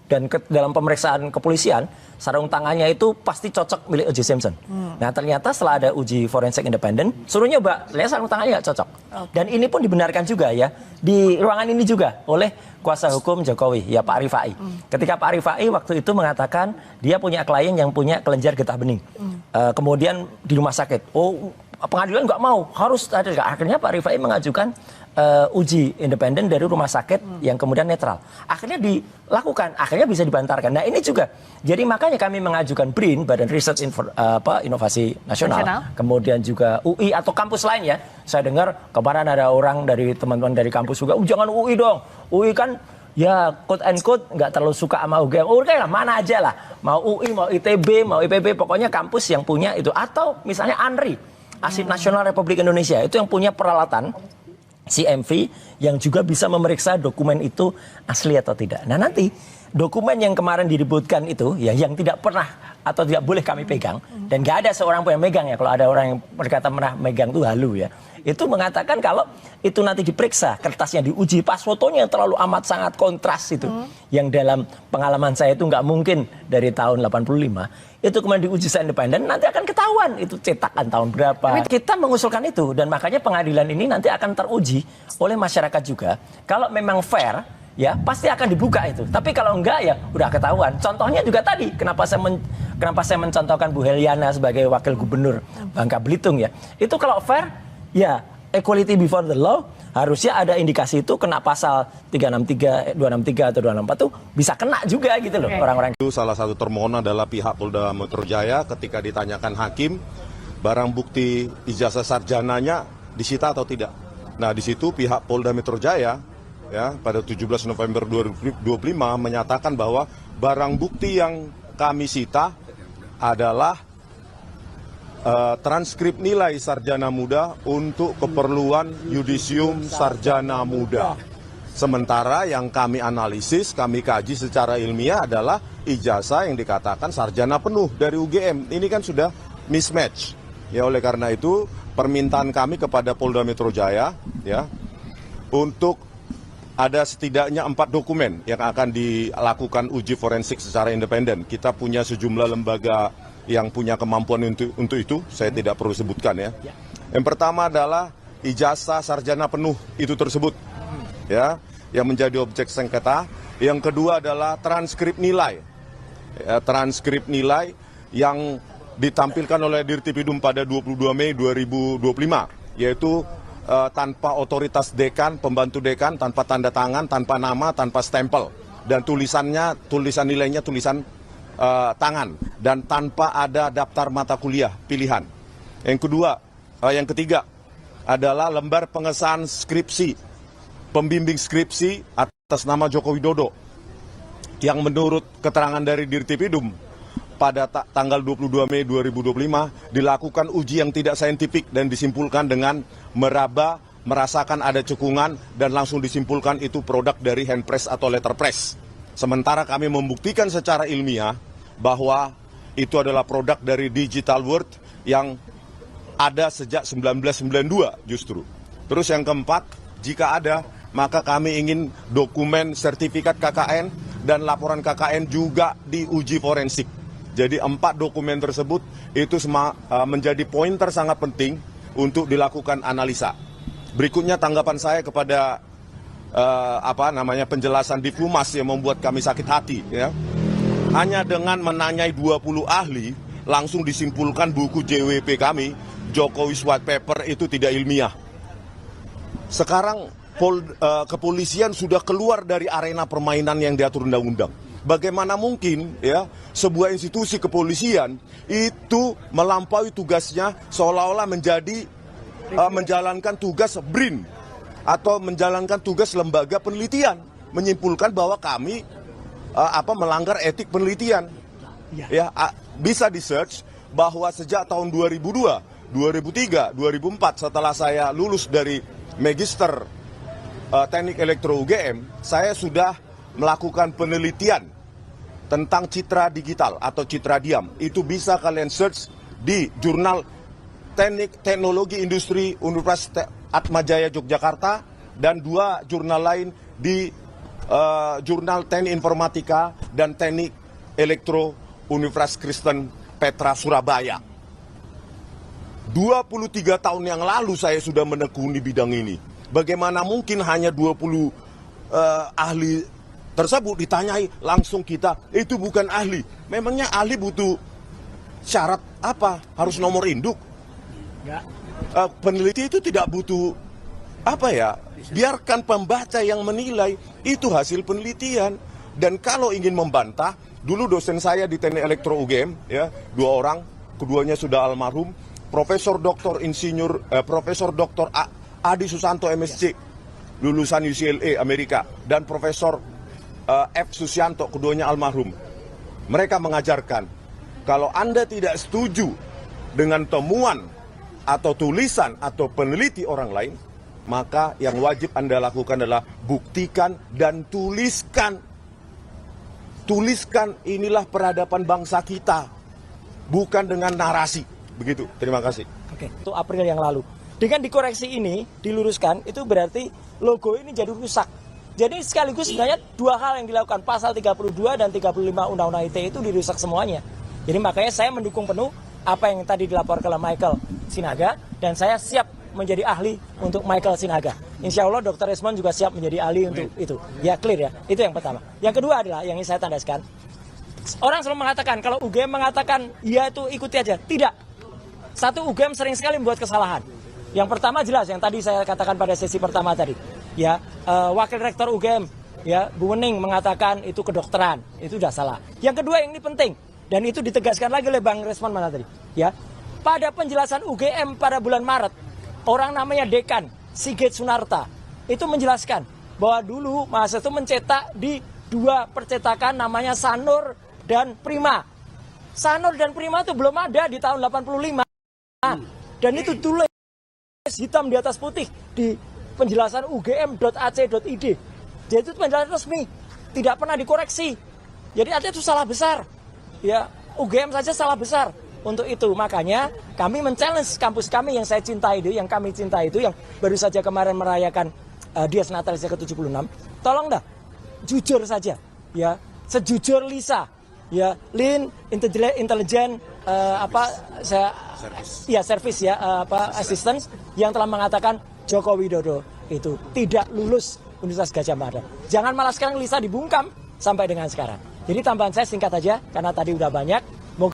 dan dalam pemeriksaan kepolisian sarung tangannya itu pasti cocok milik O.J. Simpson. Nah ternyata setelah ada uji forensik independen, suruh nyoba, lihat sarung tangannya nggak cocok. Dan ini pun dibenarkan juga ya di ruangan ini juga oleh kuasa hukum Jokowi, ya Pak Rifai. Ketika Pak Rifai waktu itu mengatakan dia punya klien yang punya kelenjar getah bening, kemudian di rumah sakit, pengadilan nggak mau, harus ada. Akhirnya Pak Rifai mengajukan uji independen dari rumah sakit yang kemudian netral. Akhirnya dilakukan, akhirnya bisa dibantarkan. Nah ini juga, jadi makanya kami mengajukan BRIN, Badan Riset Inovasi Nasional, kemudian juga UI atau kampus lain ya. Saya dengar kemarin ada orang dari teman-teman dari kampus juga, jangan UI dong, UI kan ya quote and quote nggak terlalu suka sama UGM. Udah lah, mana aja lah, mau UI, mau ITB, mau IPB, pokoknya kampus yang punya itu. Atau misalnya ANRI, Arsip Nasional Republik Indonesia, itu yang punya peralatan CMV yang juga bisa memeriksa dokumen itu asli atau tidak. Nah nanti dokumen yang kemarin diributkan itu ya yang tidak pernah atau tidak boleh kami pegang dan nggak ada seorang pun yang megang ya, kalau ada orang yang berkata pernah megang itu halu ya, itu mengatakan kalau itu nanti diperiksa kertasnya diuji pas fotonya terlalu amat sangat kontras itu yang dalam pengalaman saya itu nggak mungkin dari tahun 85 itu kemudian diuji secara independen, nanti akan ketahuan itu cetakan tahun berapa. Kita mengusulkan itu dan makanya pengadilan ini nanti akan teruji oleh masyarakat juga. Kalau memang fair ya pasti akan dibuka itu. Tapi kalau enggak ya udah ketahuan. Contohnya juga tadi kenapa saya mencontohkan Bu Heliana sebagai wakil gubernur Bangka Belitung ya. Itu kalau fair ya equality before the law, harusnya ada indikasi itu kena pasal 363, 263 atau 264 tuh bisa kena juga gitu loh orang-orang. Itu salah satu termohon adalah pihak Polda Metro Jaya ketika ditanyakan hakim barang bukti ijazah sarjananya disita atau tidak. Nah di situ pihak Polda Metro Jaya ya pada 17 November 2025 menyatakan bahwa barang bukti yang kami sita adalah transkrip nilai sarjana muda untuk keperluan yudisium sarjana muda. Sementara yang kami analisis, kami kaji secara ilmiah adalah ijazah yang dikatakan sarjana penuh dari UGM. Ini kan sudah mismatch. Ya oleh karena itu permintaan kami kepada Polda Metro Jaya ya untuk ada setidaknya 4 dokumen yang akan dilakukan uji forensik secara independen. Kita punya sejumlah lembaga yang punya kemampuan untuk itu, saya tidak perlu sebutkan ya. Yang pertama adalah ijazah sarjana penuh itu tersebut, ya, yang menjadi objek sengketa. Yang kedua adalah transkrip nilai, ya, transkrip nilai yang ditampilkan oleh Dirtipidum pada 22 Mei 2025, yaitu tanpa otoritas dekan, pembantu dekan, tanpa tanda tangan, tanpa nama, tanpa stempel, dan tulisan nilainya tulisan tangan dan tanpa ada daftar mata kuliah pilihan. Yang ketiga adalah lembar pengesahan skripsi, pembimbing skripsi atas nama Joko Widodo yang menurut keterangan dari Dirtipidum pada tanggal 22 Mei 2025 dilakukan uji yang tidak saintifik dan disimpulkan dengan merasakan ada cekungan dan langsung disimpulkan itu produk dari handpress atau letterpress. Sementara kami membuktikan secara ilmiah bahwa itu adalah produk dari digital world yang ada sejak 1992 justru. Terus yang keempat, jika ada, maka kami ingin dokumen sertifikat KKN dan laporan KKN juga diuji forensik. Jadi 4 dokumen tersebut itu menjadi pointer sangat penting untuk dilakukan analisa. Berikutnya tanggapan saya kepada penjelasan Diflumas yang membuat kami sakit hati ya. Hanya dengan menanyai 20 ahli langsung disimpulkan buku JWP kami Jokowi's White Paper itu tidak ilmiah. Sekarang kepolisian sudah keluar dari arena permainan yang diatur undang-undang. Bagaimana mungkin ya sebuah institusi kepolisian itu melampaui tugasnya seolah-olah menjalankan tugas BRIN atau menjalankan tugas lembaga penelitian, menyimpulkan bahwa kami melanggar etik penelitian. Ya, bisa di-search bahwa sejak tahun 2002, 2003, 2004 setelah saya lulus dari Magister Teknik Elektro UGM, saya sudah melakukan penelitian tentang citra digital atau citra diam. Itu bisa kalian search di jurnal Teknologi Industri Universitas Atmajaya Yogyakarta dan 2 jurnal lain di Jurnal Teknik Informatika dan Teknik Elektro Universitas Kristen Petra Surabaya. 23 tahun yang lalu saya sudah menekuni bidang ini. Bagaimana mungkin hanya 20 ahli tersebut ditanyai langsung kita, itu bukan ahli. Memangnya ahli butuh syarat apa? Harus nomor induk? Peneliti itu tidak butuh apa ya? Biarkan pembaca yang menilai, itu hasil penelitian. Dan kalau ingin membantah, dulu dosen saya di Teknik Elektro UGM, ya, 2 orang, keduanya sudah almarhum, Profesor Dr. Profesor Dr. Adi Susanto MSc, lulusan UCLA Amerika, dan Profesor F. Susianto, keduanya almarhum. Mereka mengajarkan, kalau Anda tidak setuju dengan temuan atau tulisan atau peneliti orang lain, maka yang wajib Anda lakukan adalah buktikan dan tuliskan. Tuliskan, inilah peradaban bangsa kita, bukan dengan narasi. Begitu, terima kasih. Oke, itu April yang lalu. Dengan dikoreksi ini, diluruskan, itu berarti logo ini jadi rusak. Jadi sekaligus sebenarnya 2 hal yang dilakukan, pasal 32 dan 35 Undang-Undang ITE itu dirusak semuanya. Jadi makanya saya mendukung penuh apa yang tadi dilaporkan oleh Michael Sinaga, dan saya siap menjadi ahli untuk Michael Sinaga. Insya Allah Dr. Resmond juga siap menjadi ahli untuk itu. Ya, clear ya. Itu yang pertama. Yang kedua adalah yang ingin saya tandaskan. Orang selalu mengatakan, kalau UGM mengatakan, ya itu ikuti aja. Tidak. Satu, UGM sering sekali membuat kesalahan. Yang pertama jelas, yang tadi saya katakan pada sesi pertama tadi. Ya, Wakil Rektor UGM, ya, Bu Wening mengatakan itu kedokteran. Itu sudah salah. Yang kedua, yang ini penting. Dan itu ditegaskan lagi oleh Bang Resmond mana tadi. Ya, pada penjelasan UGM pada bulan Maret, orang namanya Dekan Sigit Sunarta itu menjelaskan bahwa dulu mahasiswa itu mencetak di 2 percetakan namanya Sanur dan Prima. Sanur dan Prima itu belum ada di tahun 85. Dan itu tulis hitam di atas putih di penjelasan ugm.ac.id. Jadi itu penjelasan resmi, tidak pernah dikoreksi. Jadi artinya itu salah besar. Ya, UGM saja salah besar. Untuk itu, makanya kami men-challenge kampus kami yang saya cintai itu, yang kami cintai itu, yang baru saja kemarin merayakan Dies Natalis ke-76. Tolong dah, jujur saja, ya, sejujur Lisa, ya, Lean, intelijen, service ya, assistance yang telah mengatakan Joko Widodo itu tidak lulus Universitas Gadjah Mada. Jangan malah sekarang Lisa dibungkam sampai dengan sekarang. Jadi tambahan saya singkat aja, karena tadi udah banyak.